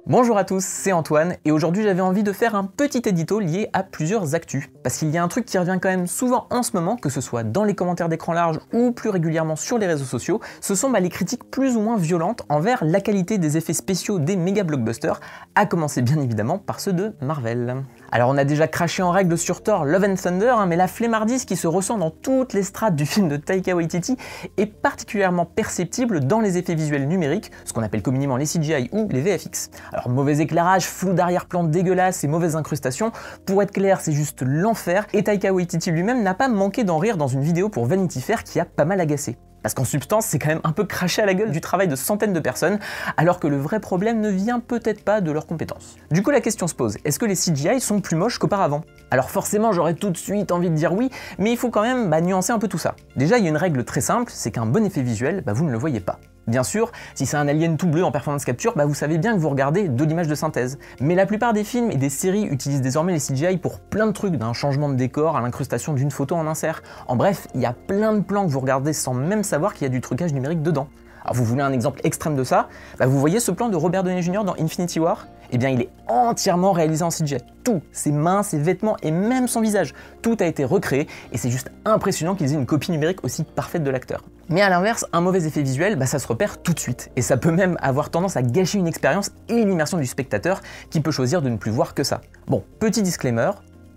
Bonjour à tous, c'est Antoine et aujourd'hui j'avais envie de faire un petit édito lié à plusieurs actus. Parce qu'il y a un truc qui revient quand même souvent en ce moment, que ce soit dans les commentaires d'écran large ou plus régulièrement sur les réseaux sociaux, ce sont les critiques plus ou moins violentes envers la qualité des effets spéciaux des méga blockbusters, à commencer bien évidemment par ceux de Marvel. Alors on a déjà craché en règle sur Thor Love and Thunder, mais la flemmardise qui se ressent dans toutes les strates du film de Taika Waititi est particulièrement perceptible dans les effets visuels numériques, ce qu'on appelle communément les CGI ou les VFX. Alors mauvais éclairage, flou d'arrière-plan dégueulasse et mauvaises incrustations, pour être clair c'est juste l'enfer, et Taika Waititi lui-même n'a pas manqué d'en rire dans une vidéo pour Vanity Fair qui a pas mal agacé. Parce qu'en substance, c'est quand même un peu craché à la gueule du travail de centaines de personnes, alors que le vrai problème ne vient peut-être pas de leurs compétences. Du coup, la question se pose, est-ce que les CGI sont plus moches qu'auparavant? Alors forcément, j'aurais tout de suite envie de dire oui, mais il faut quand même nuancer un peu tout ça. Déjà, il y a une règle très simple, c'est qu'un bon effet visuel, vous ne le voyez pas. Bien sûr, si c'est un alien tout bleu en performance capture, vous savez bien que vous regardez de l'image de synthèse. Mais la plupart des films et des séries utilisent désormais les CGI pour plein de trucs, d'un changement de décor à l'incrustation d'une photo en insert. En bref, il y a plein de plans que vous regardez sans même savoir qu'il y a du trucage numérique dedans. Alors vous voulez un exemple extrême de ça? Vous voyez ce plan de Robert Downey Jr. dans Infinity War? Eh bien il est entièrement réalisé en CGI. Tout, ses mains, ses vêtements et même son visage, tout a été recréé et c'est juste impressionnant qu'ils aient une copie numérique aussi parfaite de l'acteur. Mais à l'inverse, un mauvais effet visuel, ça se repère tout de suite et ça peut même avoir tendance à gâcher une expérience et l'immersion du spectateur qui peut choisir de ne plus voir que ça. Bon, petit disclaimer,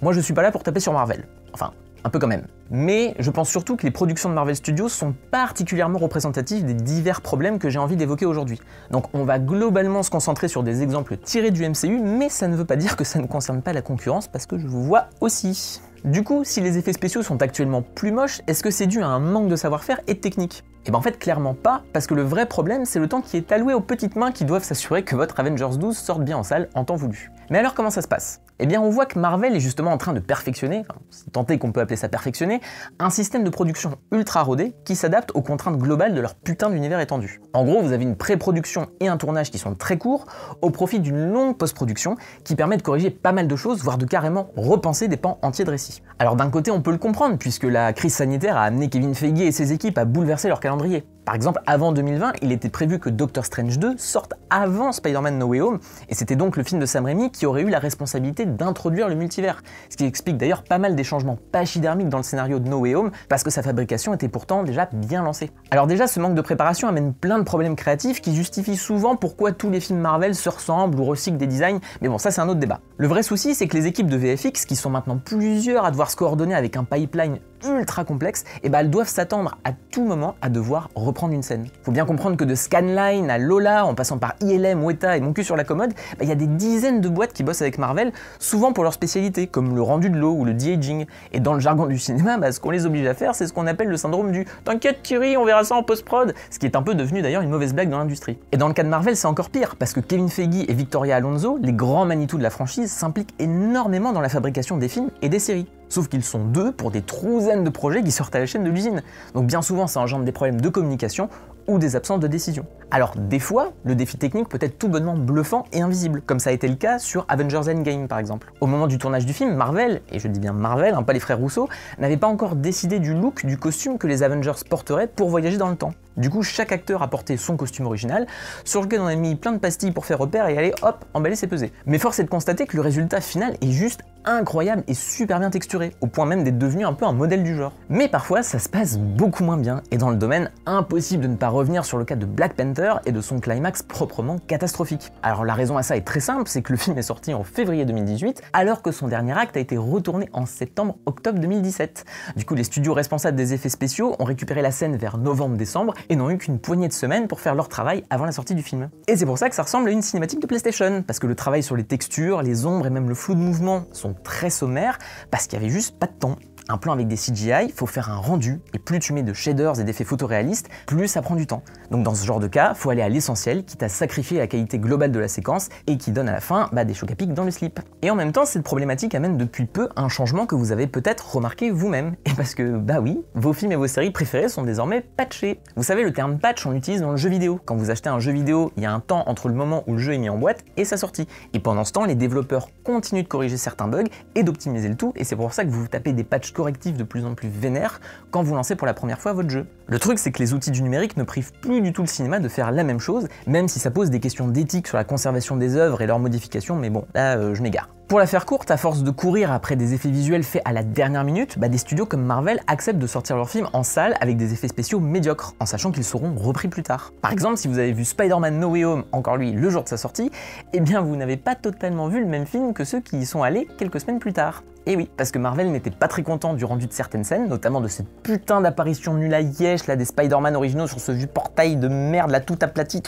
moi je suis pas là pour taper sur Marvel. Enfin, un peu quand même. Mais je pense surtout que les productions de Marvel Studios sont particulièrement représentatives des divers problèmes que j'ai envie d'évoquer aujourd'hui. Donc on va globalement se concentrer sur des exemples tirés du MCU, mais ça ne veut pas dire que ça ne concerne pas la concurrence, parce que je vous vois aussi. Du coup, si les effets spéciaux sont actuellement plus moches, est-ce que c'est dû à un manque de savoir-faire et de technique? Et en fait clairement pas, parce que le vrai problème c'est le temps qui est alloué aux petites mains qui doivent s'assurer que votre Avengers 12 sorte bien en salle en temps voulu. Mais alors comment ça se passe? Eh bien on voit que Marvel est justement en train de perfectionner, c'est tenté qu'on peut appeler ça perfectionner, un système de production ultra rodé qui s'adapte aux contraintes globales de leur putain d'univers étendu. En gros vous avez une pré-production et un tournage qui sont très courts, au profit d'une longue post-production qui permet de corriger pas mal de choses, voire de carrément repenser des pans entiers de récit. Alors d'un côté on peut le comprendre, puisque la crise sanitaire a amené Kevin Feige et ses équipes à bouleverser leur calendrier. Par exemple, avant 2020, il était prévu que Doctor Strange 2 sorte avant Spider-Man No Way Home, et c'était donc le film de Sam Raimi qui aurait eu la responsabilité d'introduire le multivers, ce qui explique d'ailleurs pas mal des changements pachydermiques dans le scénario de No Way Home, parce que sa fabrication était pourtant déjà bien lancée. Alors déjà, ce manque de préparation amène plein de problèmes créatifs qui justifient souvent pourquoi tous les films Marvel se ressemblent ou recyclent des designs, mais bon, ça c'est un autre débat. Le vrai souci, c'est que les équipes de VFX, qui sont maintenant plusieurs à devoir se coordonner avec un pipeline ultra complexe, elles doivent s'attendre à tout moment à devoir reprendre une scène. Faut bien comprendre que de Scanline à Lola, en passant par ILM, Weta et Mon cul sur la commode, il y a des dizaines de boîtes qui bossent avec Marvel, souvent pour leur spécialité, comme le rendu de l'eau ou le de-aging. Et dans le jargon du cinéma, ce qu'on les oblige à faire, c'est ce qu'on appelle le syndrome du « t'inquiète Thierry, on verra ça en post-prod », ce qui est un peu devenu d'ailleurs une mauvaise blague dans l'industrie. Et dans le cas de Marvel, c'est encore pire, parce que Kevin Feige et Victoria Alonso, les grands Manitou de la franchise, s'impliquent énormément dans la fabrication des films et des séries. Sauf qu'ils sont deux pour des trouzaines de projets qui sortent à la chaîne de l'usine. Donc bien souvent ça engendre des problèmes de communication ou des absences de décision. Alors des fois, le défi technique peut être tout bonnement bluffant et invisible, comme ça a été le cas sur Avengers Endgame par exemple. Au moment du tournage du film, Marvel, et je dis bien Marvel, pas les frères Rousseau, n'avait pas encore décidé du look du costume que les Avengers porteraient pour voyager dans le temps. Du coup, chaque acteur a porté son costume original, sur lequel on a mis plein de pastilles pour faire repère et allez hop, emballer c'est pesé. Mais force est de constater que le résultat final est juste incroyable et super bien texturé, au point même d'être devenu un peu un modèle du genre. Mais parfois, ça se passe beaucoup moins bien, et dans le domaine, impossible de ne pas revenir sur le cas de Black Panther et de son climax proprement catastrophique. Alors la raison à ça est très simple, c'est que le film est sorti en février 2018, alors que son dernier acte a été retourné en septembre-octobre 2017. Du coup, les studios responsables des effets spéciaux ont récupéré la scène vers novembre-décembre et n'ont eu qu'une poignée de semaines pour faire leur travail avant la sortie du film. Et c'est pour ça que ça ressemble à une cinématique de PlayStation, parce que le travail sur les textures, les ombres et même le flou de mouvement sont très sommaires, parce qu'il y avait juste pas de temps. Un plan avec des CGI, faut faire un rendu, et plus tu mets de shaders et d'effets photoréalistes, plus ça prend du temps. Donc dans ce genre de cas, faut aller à l'essentiel, quitte à sacrifier la qualité globale de la séquence, et qui donne à la fin des chocs à pic dans le slip. Et en même temps, cette problématique amène depuis peu un changement que vous avez peut-être remarqué vous-même. Et parce que, oui, vos films et vos séries préférées sont désormais patchés. Vous savez, le terme patch, on l'utilise dans le jeu vidéo. Quand vous achetez un jeu vidéo, il y a un temps entre le moment où le jeu est mis en boîte et sa sortie. Et pendant ce temps, les développeurs continuent de corriger certains bugs et d'optimiser le tout, et c'est pour ça que vous vous tapez des patchs correctifs de plus en plus vénères quand vous lancez pour la première fois votre jeu. Le truc, c'est que les outils du numérique ne privent plus du tout le cinéma de faire la même chose, même si ça pose des questions d'éthique sur la conservation des œuvres et leurs modifications, mais bon, là, je m'égare. Pour la faire courte, à force de courir après des effets visuels faits à la dernière minute, des studios comme Marvel acceptent de sortir leurs films en salle avec des effets spéciaux médiocres, en sachant qu'ils seront repris plus tard. Par exemple, si vous avez vu Spider-Man No Way Home, encore lui, le jour de sa sortie, eh bien vous n'avez pas totalement vu le même film que ceux qui y sont allés quelques semaines plus tard. Et oui, parce que Marvel n'était pas très content du rendu de certaines scènes, notamment de cette putain d'apparition nulle à Yesh là des Spider-Man originaux sur ce vieux portail de merde là tout aplati.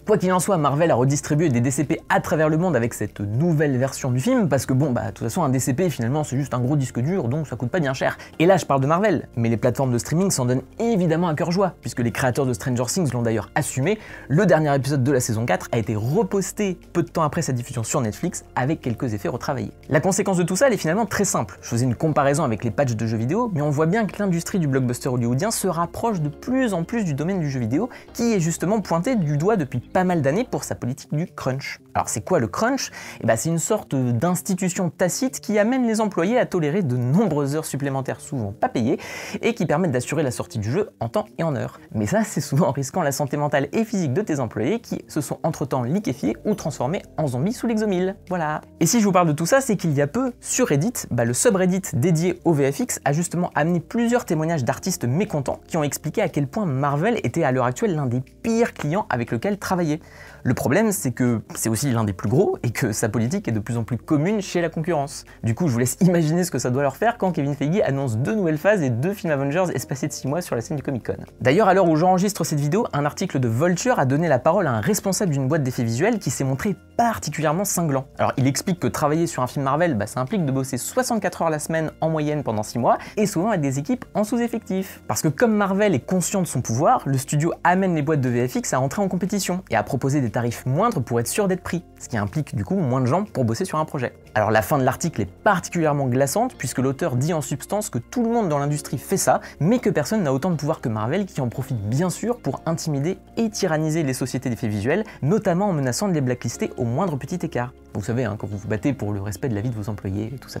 Quoi qu'il en soit, Marvel a redistribué des DCP à travers le monde avec cette nouvelle version du film, parce que bon, de toute façon un DCP finalement c'est juste un gros disque dur, donc ça coûte pas bien cher. Et là je parle de Marvel, mais les plateformes de streaming s'en donnent évidemment à cœur joie, puisque les créateurs de Stranger Things l'ont d'ailleurs assumé, le dernier épisode de la saison 4 a été reposté peu de temps après sa diffusion sur Netflix, avec quelques effets retravaillés. La conséquence de tout ça, elle est finalement très simple. Je faisais une comparaison avec les patchs de jeux vidéo, mais on voit bien que l'industrie du blockbuster hollywoodien se rapproche de plus en plus du domaine du jeu vidéo, qui est justement pointé du doigt depuis pas mal d'années pour sa politique du crunch. Alors c'est quoi le crunch? C'est une sorte d'institution tacite qui amène les employés à tolérer de nombreuses heures supplémentaires souvent pas payées et qui permettent d'assurer la sortie du jeu en temps et en heure. Mais ça, c'est souvent en risquant la santé mentale et physique de tes employés qui se sont entre-temps liquéfiés ou transformés en zombies sous l'exomile. Voilà. Et si je vous parle de tout ça, c'est qu'il y a peu, sur Reddit, le subreddit dédié au VFX a justement amené plusieurs témoignages d'artistes mécontents qui ont expliqué à quel point Marvel était à l'heure actuelle l'un des pires clients avec lequel travailler. Le problème, c'est que c'est aussi l'un des plus gros et que sa politique est de plus en plus commune chez la concurrence. Du coup, je vous laisse imaginer ce que ça doit leur faire quand Kevin Feige annonce 2 nouvelles phases et 2 films Avengers espacés de 6 mois sur la scène du Comic-Con. D'ailleurs, à l'heure où j'enregistre cette vidéo, un article de Vulture a donné la parole à un responsable d'une boîte d'effets visuels qui s'est montré particulièrement cinglant. Alors, il explique que travailler sur un film Marvel, ça implique de bosser 64 heures la semaine en moyenne pendant 6 mois et souvent avec des équipes en sous-effectif. Parce que comme Marvel est conscient de son pouvoir, le studio amène les boîtes de VFX à entrer en compétition et à proposer des tarifs moindres pour être sûr d'être pris, ce qui implique du coup moins de gens pour bosser sur un projet. Alors la fin de l'article est particulièrement glaçante puisque l'auteur dit en substance que tout le monde dans l'industrie fait ça, mais que personne n'a autant de pouvoir que Marvel qui en profite bien sûr pour intimider et tyranniser les sociétés d'effets visuels, notamment en menaçant de les blacklister au moindre petit écart. Vous savez, quand vous vous battez pour le respect de la vie de vos employés, tout ça.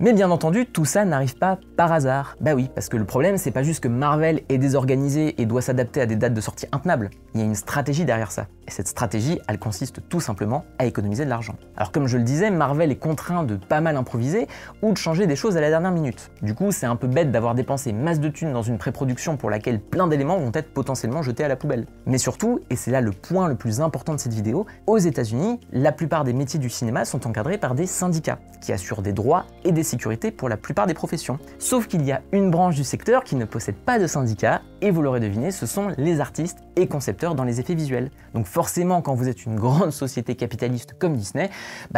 Mais bien entendu, tout ça n'arrive pas par hasard. Oui, parce que le problème, c'est pas juste que Marvel est désorganisé et doit s'adapter à des dates de sortie intenables. Il y a une stratégie derrière ça. Et cette stratégie, elle consiste tout simplement à économiser de l'argent. Alors comme je le disais, Marvel est contraint de pas mal improviser ou de changer des choses à la dernière minute. Du coup, c'est un peu bête d'avoir dépensé masse de thunes dans une pré-production pour laquelle plein d'éléments vont être potentiellement jetés à la poubelle. Mais surtout, et c'est là le point le plus important de cette vidéo, aux États-Unis, la plupart des métiers du cinéma sont encadrés par des syndicats qui assurent des droits et des sécurités pour la plupart des professions. Sauf qu'il y a une branche du secteur qui ne possède pas de syndicat, et vous l'aurez deviné, ce sont les artistes et concepteurs dans les effets visuels. Donc forcément, quand vous êtes une grande société capitaliste comme Disney,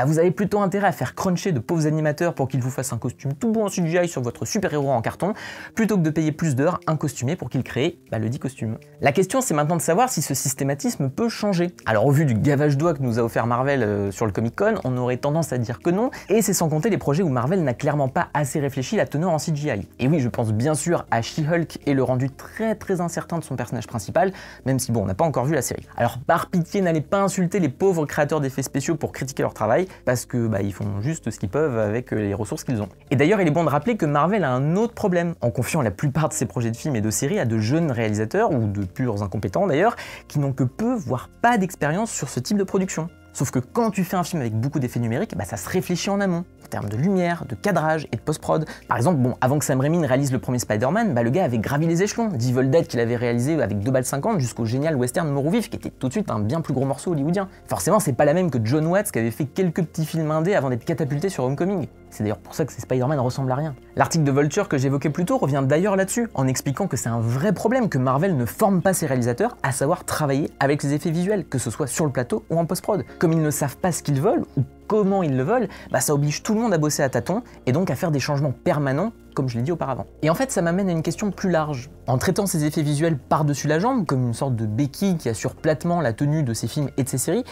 vous avez plutôt intérêt à faire cruncher de pauvres animateurs pour qu'ils vous fassent un costume tout beau en CGI sur votre super-héros en carton, plutôt que de payer plus d'heures un costumé pour qu'il crée le dit costume. La question, c'est maintenant de savoir si ce systématisme peut changer. Alors au vu du gavage d'oie que nous a offert Marvel sur le Comic-Con, on aurait tendance à dire que non, et c'est sans compter les projets où Marvel n'a clairement pas assez réfléchi la teneur en CGI. Et oui, je pense bien sûr à She-Hulk et le rendu très incertain de son personnage principal, même si on n'a pas encore vu la série. Alors par pitié, n'allez pas insulter les pauvres créateurs d'effets spéciaux pour critiquer leur travail, parce que ils font juste ce qu'ils peuvent avec les ressources qu'ils ont. Et d'ailleurs, il est bon de rappeler que Marvel a un autre problème, en confiant la plupart de ses projets de films et de séries à de jeunes réalisateurs, ou de purs incompétents d'ailleurs, qui n'ont que peu, voire pas d'expérience sur ce type de production. Sauf que quand tu fais un film avec beaucoup d'effets numériques, ça se réfléchit en amont, en termes de lumière, de cadrage et de post-prod. Par exemple, avant que Sam Raimi ne réalise le premier Spider-Man, le gars avait gravi les échelons, d'Evil Dead qu'il avait réalisé avec 2,50 balles jusqu'au génial western Mort ou Vif, qui était tout de suite un bien plus gros morceau hollywoodien. Forcément, c'est pas la même que John Watts qui avait fait quelques petits films indés avant d'être catapulté sur Homecoming. C'est d'ailleurs pour ça que ces Spider-Man ressemblent à rien. L'article de Vulture que j'évoquais plus tôt revient d'ailleurs là-dessus, en expliquant que c'est un vrai problème que Marvel ne forme pas ses réalisateurs à savoir travailler avec les effets visuels, que ce soit sur le plateau ou en post-prod. Comme ils ne savent pas ce qu'ils veulent, ou comment ils le veulent, ça oblige tout le monde à bosser à tâtons, et donc à faire des changements permanents, comme je l'ai dit auparavant. Et en fait, ça m'amène à une question plus large. En traitant ces effets visuels par-dessus la jambe, comme une sorte de béquille qui assure platement la tenue de ces films et de ces séries,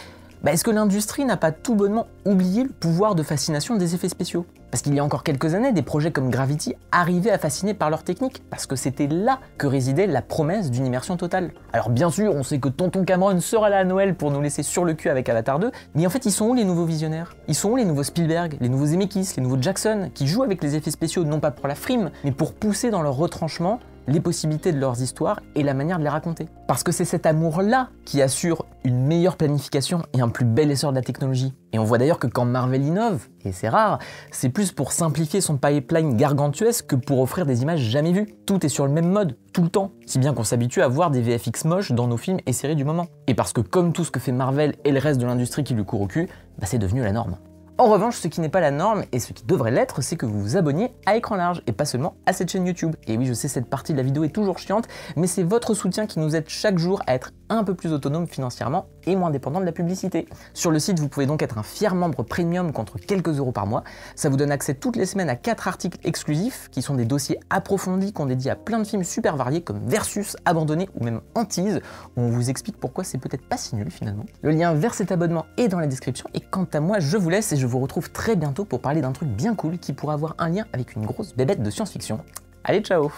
est-ce que l'industrie n'a pas tout bonnement oublié le pouvoir de fascination des effets spéciaux ? Parce qu'il y a encore quelques années, des projets comme Gravity arrivaient à fasciner par leur technique, parce que c'était là que résidait la promesse d'une immersion totale. Alors bien sûr, on sait que Tonton Cameron sera là à Noël pour nous laisser sur le cul avec Avatar 2, mais en fait, ils sont où les nouveaux visionnaires? Ils sont où les nouveaux Spielberg, les nouveaux Zemeckis, les nouveaux Jackson, qui jouent avec les effets spéciaux non pas pour la frime, mais pour pousser dans leur retranchement les possibilités de leurs histoires et la manière de les raconter. Parce que c'est cet amour-là qui assure une meilleure planification et un plus bel essor de la technologie. Et on voit d'ailleurs que quand Marvel innove, et c'est rare, c'est plus pour simplifier son pipeline gargantuesque que pour offrir des images jamais vues. Tout est sur le même mode, tout le temps. Si bien qu'on s'habitue à voir des VFX moches dans nos films et séries du moment. Et parce que comme tout ce que fait Marvel et le reste de l'industrie qui lui court au cul, c'est devenu la norme. En revanche, ce qui n'est pas la norme, et ce qui devrait l'être, c'est que vous vous abonniez à Écran Large, et pas seulement à cette chaîne YouTube. Et oui, je sais, cette partie de la vidéo est toujours chiante, mais c'est votre soutien qui nous aide chaque jour à être un peu plus autonome financièrement et moins dépendant de la publicité. Sur le site, vous pouvez donc être un fier membre premium contre quelques euros par mois. Ça vous donne accès toutes les semaines à 4 articles exclusifs, qui sont des dossiers approfondis qu'on dédie à plein de films super variés, comme Versus, Abandonné ou même Antise, où on vous explique pourquoi c'est peut-être pas si nul finalement. Le lien vers cet abonnement est dans la description, et quant à moi, je vous laisse et je vous retrouve très bientôt pour parler d'un truc bien cool qui pourrait avoir un lien avec une grosse bébête de science-fiction. Allez, ciao!